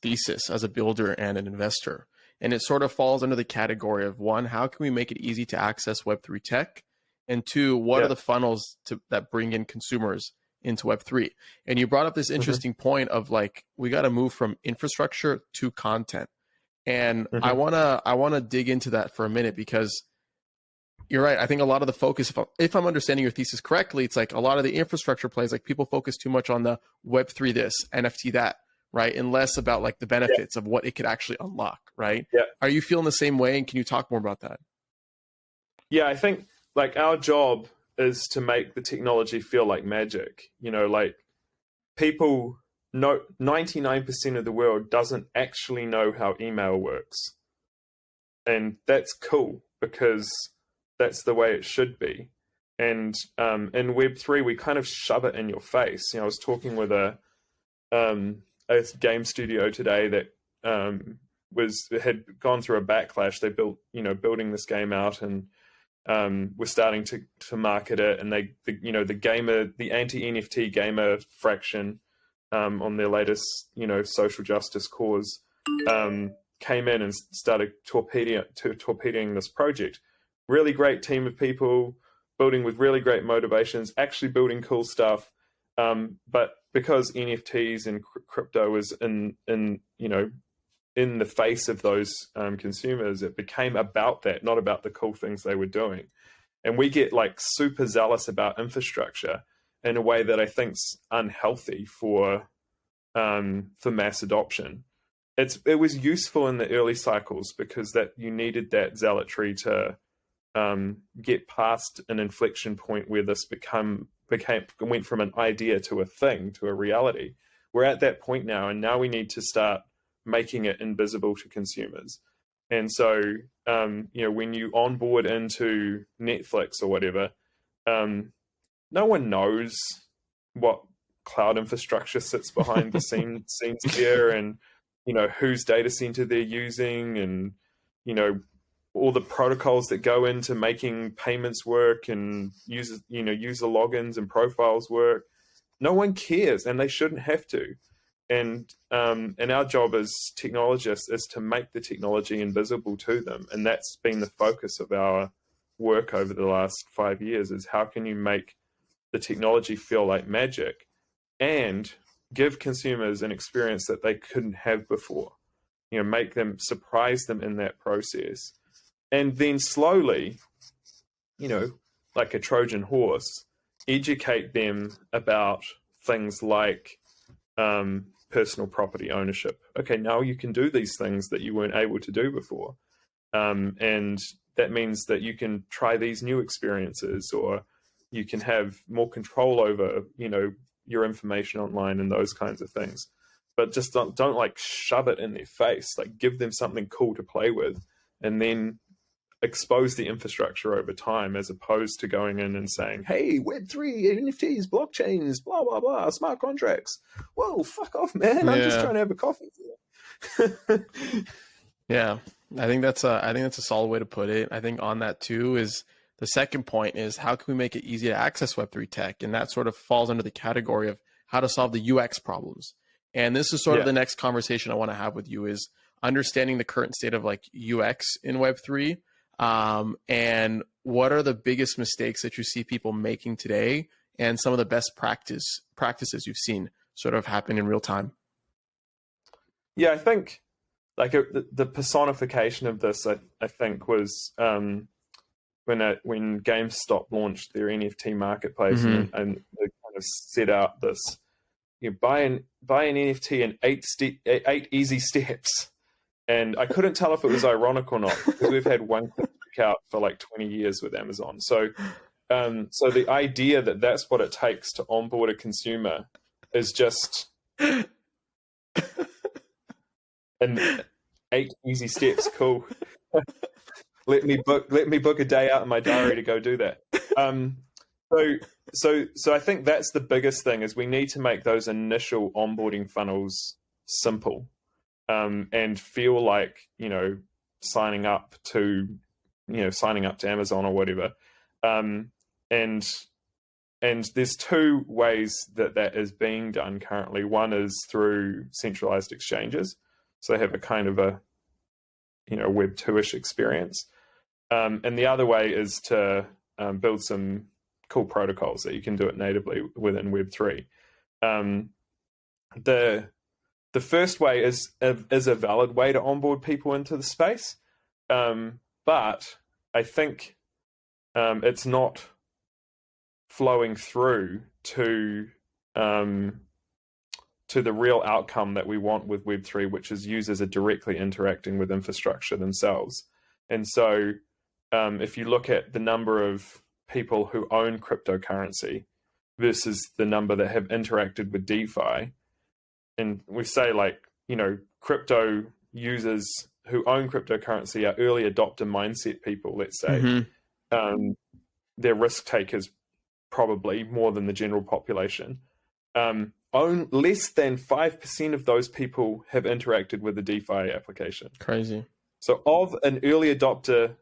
S1: thesis as a builder and an investor, and it sort of falls under the category of one, how can we make it easy to access Web3 tech, and two, what are the funnels that bring in consumers into Web3? And you brought up this interesting point of like we got to move from infrastructure to content, and I wanna dig into that for a minute because you're right. I think a lot of the focus, if I'm understanding your thesis correctly, it's like a lot of the infrastructure plays, like people focus too much on the Web3 this, NFT that, right? And less about like the benefits of what it could actually unlock, right?
S2: Yeah.
S1: Are you feeling the same way? And can you talk more about that?
S2: Yeah, I think like our job is to make the technology feel like magic. You know, like people know 99% of the world doesn't actually know how email works. And that's cool because that's the way it should be. And in Web3, we kind of shove it in your face. You know, I was talking with a game studio today that had gone through a backlash. They built, building this game out, and we're starting to market it. And the anti-NFT gamer fraction on their latest, social justice cause came in and started torpedoing this project. Really great team of people building with really great motivations, actually building cool stuff. But because NFTs and crypto was in the face of those consumers, it became about that, not about the cool things they were doing. And we get like super zealous about infrastructure in a way that I think's unhealthy for mass adoption. It was useful in the early cycles because that you needed that zealotry to get past an inflection point where this went from an idea to a thing to a reality. We're at that point now, and now we need to start making it invisible to consumers. And so, when you onboard into Netflix or whatever, no one knows what cloud infrastructure sits behind the scenes here, and whose data center they're using, and all the protocols that go into making payments work and user logins and profiles work. No one cares, and they shouldn't have to. And our job as technologists is to make the technology invisible to them. And that's been the focus of our work over the last 5 years, is how can you make the technology feel like magic and give consumers an experience that they couldn't have before. Make them, surprise them in that process. And then slowly, like a Trojan horse, educate them about things like personal property ownership. Okay, now you can do these things that you weren't able to do before. And that means that you can try these new experiences, or you can have more control over, your information online and those kinds of things. But just don't like shove it in their face. Like give them something cool to play with, and then expose the infrastructure over time, as opposed to going in and saying, hey, Web3, NFTs, blockchains, blah, blah, blah, smart contracts. Whoa, fuck off, man. I'm just trying to have a coffee here.
S1: Yeah, I think that's a solid way to put it. I think on that too is the second point is how can we make it easy to access Web3 tech? And that sort of falls under the category of how to solve the UX problems. And this is sort of the next conversation I want to have with you, is understanding the current state of like UX in Web3. And what are the biggest mistakes that you see people making today, and some of the best practices you've seen sort of happen in real time?
S2: Yeah, I think like the personification of this, I think, was when GameStop launched their NFT marketplace, and they kind of set out this, buy an NFT in 8 easy steps. And I couldn't tell if it was ironic or not, because we've had one click out for like 20 years with Amazon. So the idea that that's what it takes to onboard a consumer is just and 8 easy steps. Cool. let me book a day out in my diary to go do that. So I think that's the biggest thing, is we need to make those initial onboarding funnels simple. And feel like, signing up to signing up to Amazon or whatever. And there's two ways that is being done currently. One is through centralized exchanges, so they have a kind of a Web 2-ish experience, and the other way is to build some cool protocols that you can do it natively within Web 3. The first way is a valid way to onboard people into the space, but I think it's not flowing through to the real outcome that we want with Web3, which is users are directly interacting with infrastructure themselves. And so if you look at the number of people who own cryptocurrency versus the number that have interacted with DeFi, and we say crypto users who own cryptocurrency are early adopter mindset people, let's say, they're risk takers probably more than the general population. Less than 5% of those people have interacted with a DeFi application.
S1: Crazy.
S2: So of an early adopter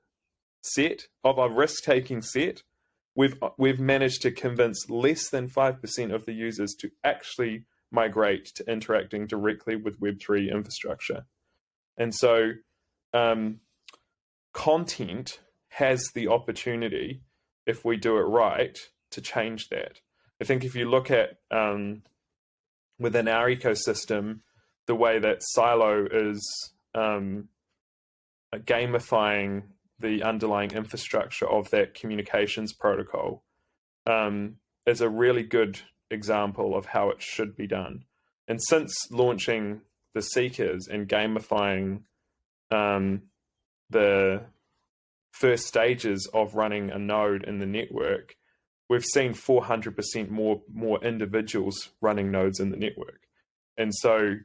S2: set, of a risk-taking set, we've managed to convince less than 5% of the users to actually migrate to interacting directly with Web3 infrastructure. And so content has the opportunity, if we do it right, to change that. I think if you look at within our ecosystem, the way that Sylo is gamifying the underlying infrastructure of that communications protocol is a really good example of how it should be done. And since launching the Seekers and gamifying the first stages of running a node in the network, we've seen 400% more individuals running nodes in the network. And so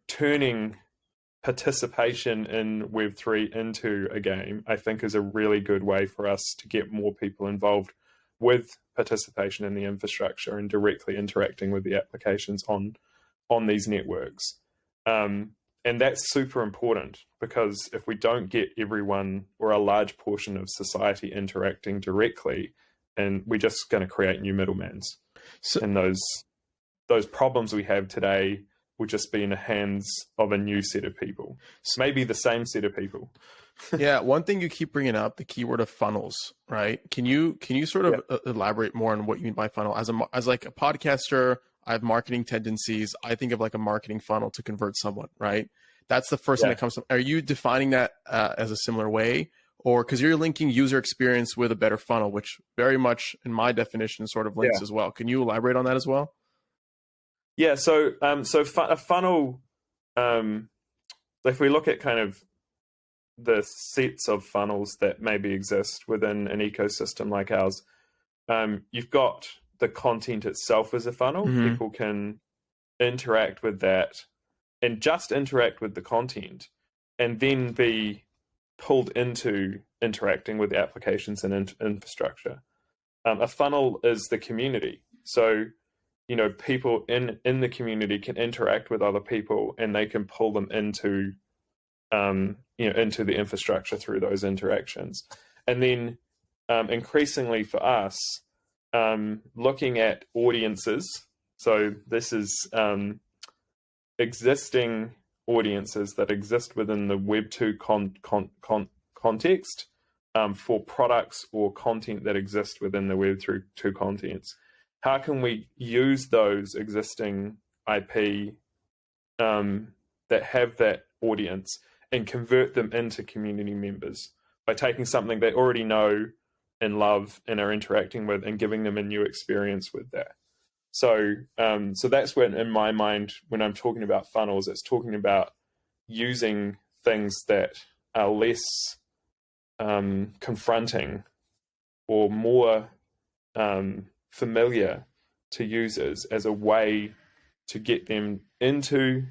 S2: turning participation in Web3 into a game, I think, is a really good way for us to get more people involved with participation in the infrastructure and directly interacting with the applications on these networks. And that's super important, because if we don't get everyone or a large portion of society interacting directly, and we're just going to create new middlemans. And those problems we have today will just be in the hands of a new set of people. Maybe the same set of people.
S1: Yeah, one thing you keep bringing up, the keyword of funnels, right? Can you sort of elaborate more on what you mean by funnel? As like a podcaster, I have marketing tendencies. I think of like a marketing funnel to convert someone, right? That's the first thing that comes to. Are you defining that as a similar way? Or because you're linking user experience with a better funnel, which very much in my definition sort of links as well. Can you elaborate on that as well?
S2: Yeah, so a funnel, if we look at kind of the sets of funnels that maybe exist within an ecosystem like ours, you've got the content itself as a funnel. Mm-hmm. People can interact with that and just interact with the content and then be pulled into interacting with the applications and infrastructure. A funnel is the community. So, people in the community can interact with other people and they can pull them into into the infrastructure through those interactions. And then increasingly for us, looking at audiences. So this is existing audiences that exist within the Web 2 context for products or content that exist within the Web 2 contents. How can we use those existing IP that have that audience and convert them into community members by taking something they already know and love and are interacting with and giving them a new experience with that? So that's when, in my mind, when I'm talking about funnels, it's talking about using things that are less confronting or more familiar to users as a way to get them into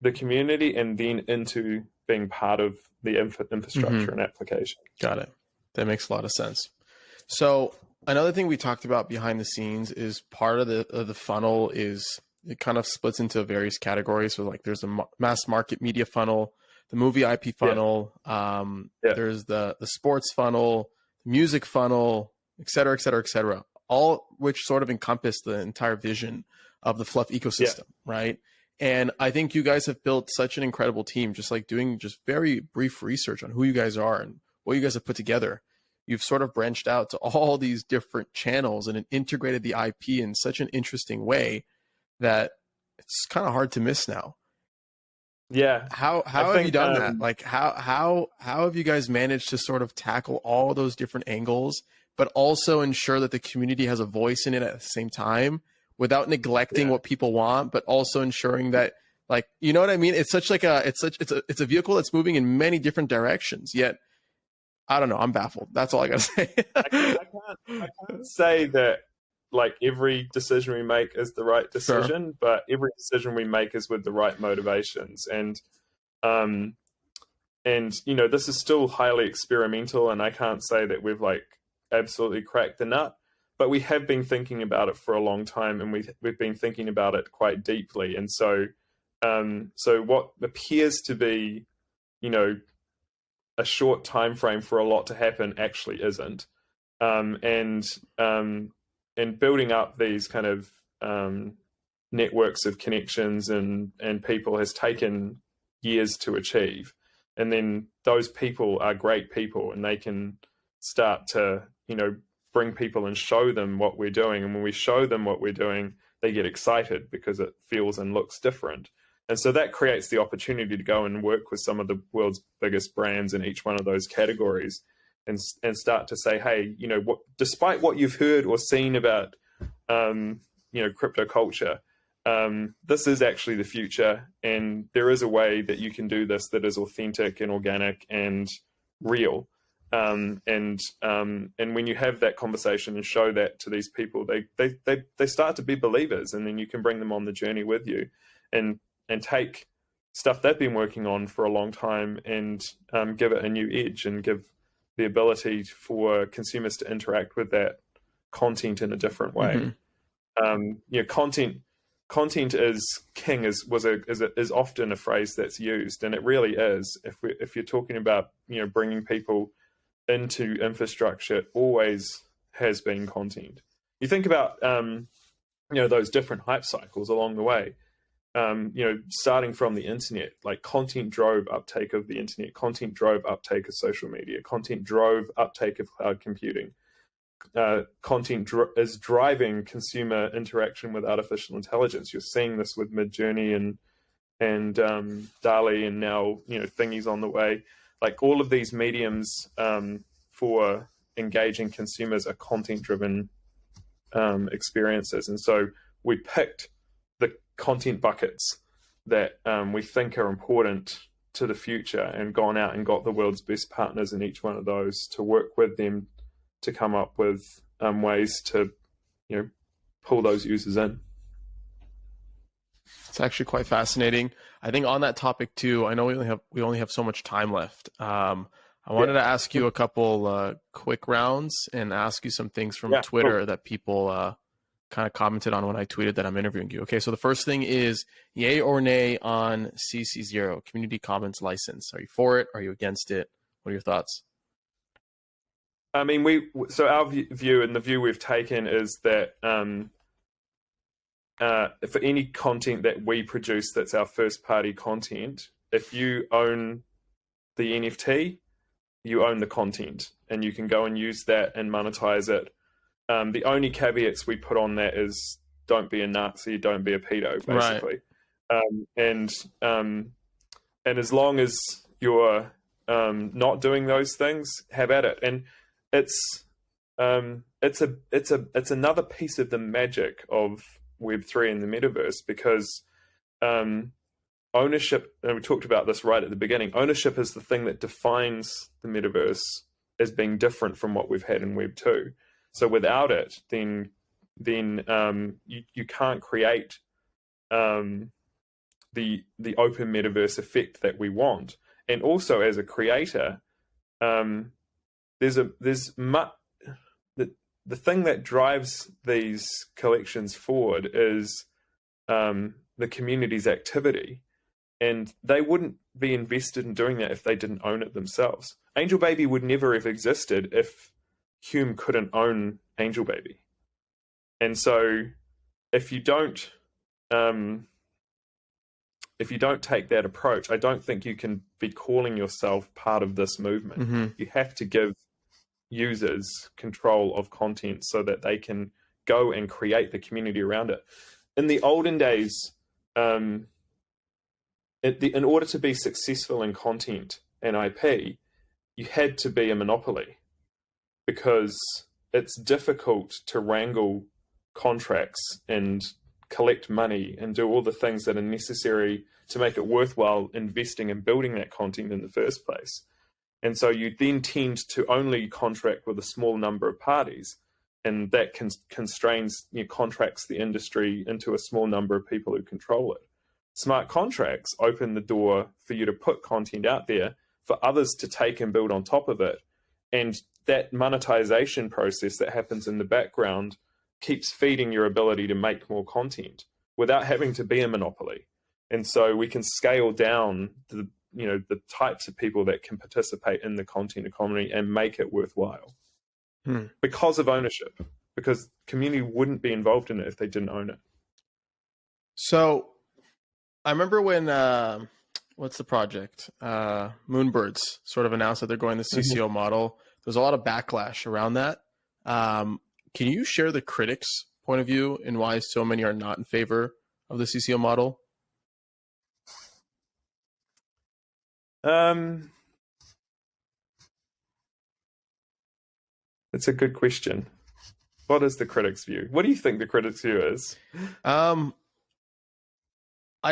S2: the community and then into being part of the infrastructure and application.
S1: Got it. That makes a lot of sense. So another thing we talked about behind the scenes is part of the funnel is it kind of splits into various categories. So like there's a mass market media funnel, the movie IP funnel.
S2: Yeah.
S1: There's the sports funnel, music funnel, et cetera, et cetera, et cetera. All which sort of encompass the entire vision of the FLUF ecosystem, right? And I think you guys have built such an incredible team, just like doing just very brief research on who you guys are and what you guys have put together. You've sort of branched out to all these different channels and integrated the IP in such an interesting way that it's kind of hard to miss now.
S2: Yeah.
S1: How have you done that? Like how have you guys managed to sort of tackle all those different angles, but also ensure that the community has a voice in it at the same time without neglecting what people want, but also ensuring that, like, you know what I mean? It's such like it's a vehicle that's moving in many different directions. Yet, I don't know. I'm baffled. That's all I gotta say.
S2: I can't say that like every decision we make is the right decision, but every decision we make is with the right motivations. And you know, this is still highly experimental, and I can't say that we've like absolutely cracked the nut, but we have been thinking about it for a long time, and we've been thinking about it quite deeply. And so what appears to be, you know, a short time frame for a lot to happen actually isn't. And building up these kind of networks of connections and people has taken years to achieve. And then those people are great people, and they can start to, you know, bring people and show them what we're doing. And when we show them what we're doing, they get excited because it feels and looks different. And so that creates the opportunity to go and work with some of the world's biggest brands in each one of those categories, and start to say, hey, you know, despite what you've heard or seen about, you know, crypto culture, this is actually the future, and there is a way that you can do this that is authentic and organic and real. And when you have that conversation and show that to these people, they start to be believers, and then you can bring them on the journey with you, and take stuff they've been working on for a long time and give it a new edge, and give the ability for consumers to interact with that content in a different way. You know, content is king is often a phrase that's used, and it really is. If you're talking about, you know, bringing people into infrastructure, it always has been content. You think about you know, those different hype cycles along the way. You know, starting from the internet, like content drove uptake of the internet, content drove uptake of social media, content drove uptake of cloud computing. Content is driving consumer interaction with artificial intelligence. You're seeing this with Midjourney and DALL-E, and now, you know, Thingy's on the way. Like all of these mediums for engaging consumers are content-driven experiences, and so we picked the content buckets that we think are important to the future, and gone out and got the world's best partners in each one of those to work with them to come up with ways to, you know, pull those users in.
S1: It's actually quite fascinating. I think on that topic too, I know we only have so much time left. I wanted to ask you a couple quick rounds and ask you some things from Twitter that people kind of commented on when I tweeted that I'm interviewing you. Okay, so the first thing is yay or nay on CC0, Community Commons license. Are you for it? Are you against it? What are your thoughts?
S2: I mean, so our view, and the view we've taken, is that for any content that we produce that's our first party content, if you own the NFT, you own the content, and you can go and use that and monetize it. The only caveats we put on that is don't be a Nazi, don't be a pedo, basically. Right. And as long as you're not doing those things, have at it. And it's another piece of the magic of Web3 and the metaverse, because ownership, and we talked about this right at the beginning, ownership is the thing that defines the metaverse as being different from what we've had in Web2. So without it, then you can't create the open metaverse effect that we want. And also, as a creator, the thing that drives these collections forward is the community's activity. And they wouldn't be invested in doing that if they didn't own it themselves. Angel Baby would never have existed if Hume couldn't own Angel Baby. And so if you don't take that approach, I don't think you can be calling yourself part of this movement.
S1: Mm-hmm.
S2: You have to give users control of content so that they can go and create the community around it. In the olden days, in order to be successful in content and IP, you had to be a monopoly, because it's difficult to wrangle contracts and collect money and do all the things that are necessary to make it worthwhile investing in building that content in the first place. And so you then tend to only contract with a small number of parties, and that constrains, contracts the industry into a small number of people who control it. Smart contracts open the door for you to put content out there for others to take and build on top of it. And that monetization process that happens in the background keeps feeding your ability to make more content without having to be a monopoly. And so we can scale down the types of people that can participate in the content economy and make it worthwhile because of ownership, because community wouldn't be involved in it if they didn't own it.
S1: So I remember when, what's the project? Moonbirds sort of announced that they're going the CCO model. There's a lot of backlash around that. Can you share the critics' point of view and why so many are not in favor of the CCO model?
S2: It's a good question. What is the critics' view? What do you think the critics' view is?
S1: I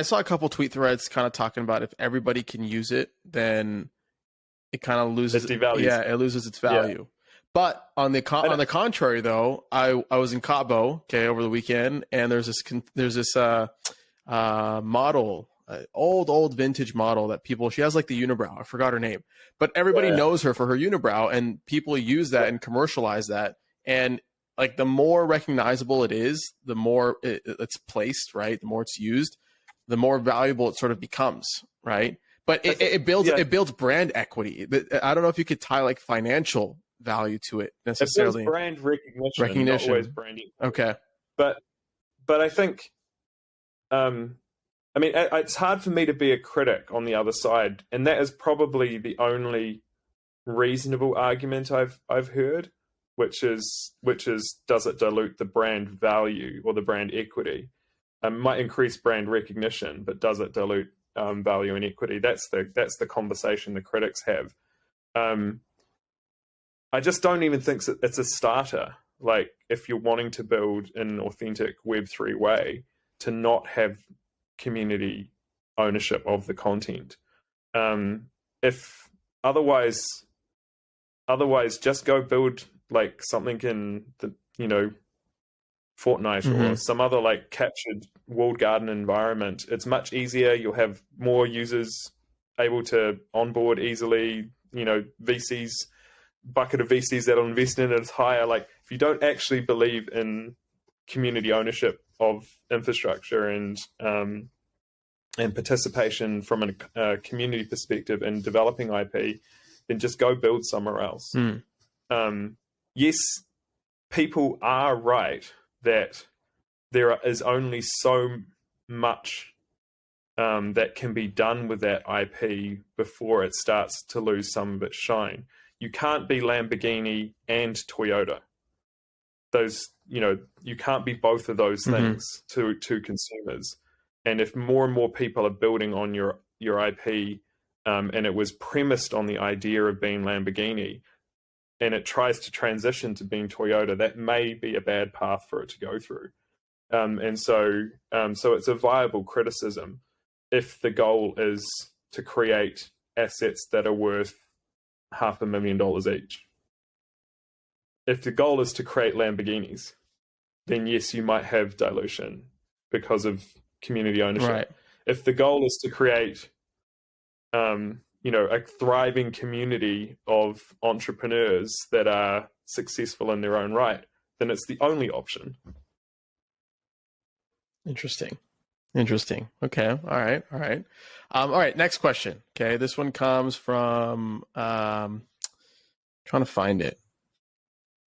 S1: saw a couple tweet threads kind of talking about if everybody can use it, then it kind of loses.
S2: It devalues.
S1: Yeah, it loses its value. Yeah. But on the contrary, though, I was in Cabo, over the weekend, and there's this model, old vintage model that she has like the unibrow. I forgot her name, but everybody knows her for her unibrow, and people use that and commercialize that. And like the more recognizable it is, the more it's placed, right? The more it's used, the more valuable it sort of becomes, right? But it builds brand equity. I don't know if you could tie like financial value to it necessarily.
S2: It builds brand recognition. Not always branding.
S1: Okay.
S2: But I think, it's hard for me to be a critic on the other side, and that is probably the only reasonable argument I've heard, which is does it dilute the brand value or the brand equity? Might increase brand recognition, but does it dilute value and equity? That's the conversation the critics have. I just don't even think it's a starter. Like, if you're wanting to build in an authentic Web3 way, to not have community ownership of the content. If otherwise, just go build like something in the Fortnite or some other like captured walled garden environment. It's much easier. You'll have more users able to onboard easily. VCs, bucket of VCs that'll invest in it is higher. Like, if you don't actually believe in community ownership of infrastructure and participation from a community perspective in developing IP, then just go build somewhere else. Yes, people are right that there is only so much that can be done with that IP before it starts to lose some of its shine. You can't be Lamborghini and Toyota. Those, you can't be both of those things to consumers. And if more and more people are building on your IP, and it was premised on the idea of being Lamborghini, and it tries to transition to being Toyota, that may be a bad path for it to go through. So it's a viable criticism if the goal is to create assets that are worth $500,000 each. If the goal is to create Lamborghinis, then yes, you might have dilution because of community ownership.
S1: Right.
S2: If the goal is to create, a thriving community of entrepreneurs that are successful in their own right, then it's the only option.
S1: Interesting. Interesting. Okay. All right. All right. All right. Next question. Okay. This one comes from trying to find it.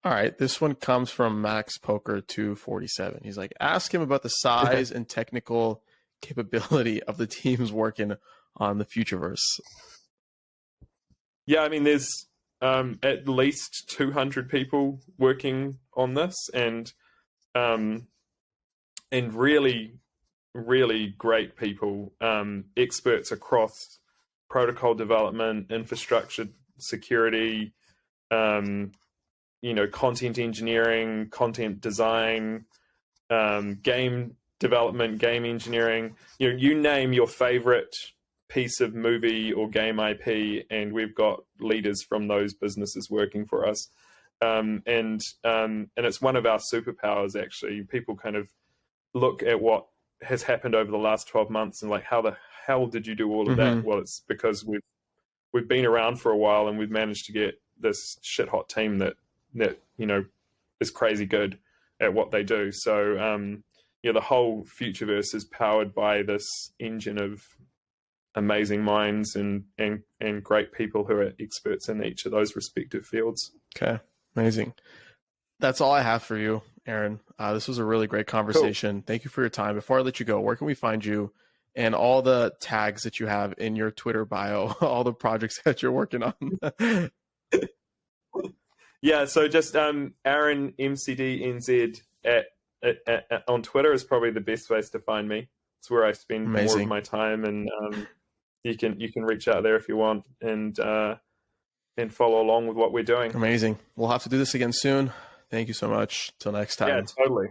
S1: All right. This one comes from Max Poker 247. He's like, ask him about the size and technical capability of the teams working on the Futureverse.
S2: Yeah, I mean, there's at least 200 people working on this, and really, really great people, experts across protocol development, infrastructure security, content engineering, content design, game development, game engineering. You name your favorite piece of movie or game IP, and we've got leaders from those businesses working for us. And it's one of our superpowers, actually. People kind of look at what has happened over the last 12 months and like, how the hell did you do all of that? Well, it's because we've been around for a while, and we've managed to get this shit hot team that is crazy good at what they do. So the whole Futureverse is powered by this engine of amazing minds and great people who are experts in each of those respective fields.
S1: Okay, amazing. That's all I have for you, Aaron. This was a really great conversation. Cool. Thank you for your time. Before I let you go, where can we find you and all the tags that you have in your Twitter bio, all the projects that you're working on?
S2: Yeah, so just Aaron MCDNZ on Twitter is probably the best place to find me. It's where I spend more of my time, and you can reach out there if you want and follow along with what we're doing.
S1: Amazing. We'll have to do this again soon. Thank you so much. Till next time.
S2: Yeah, totally.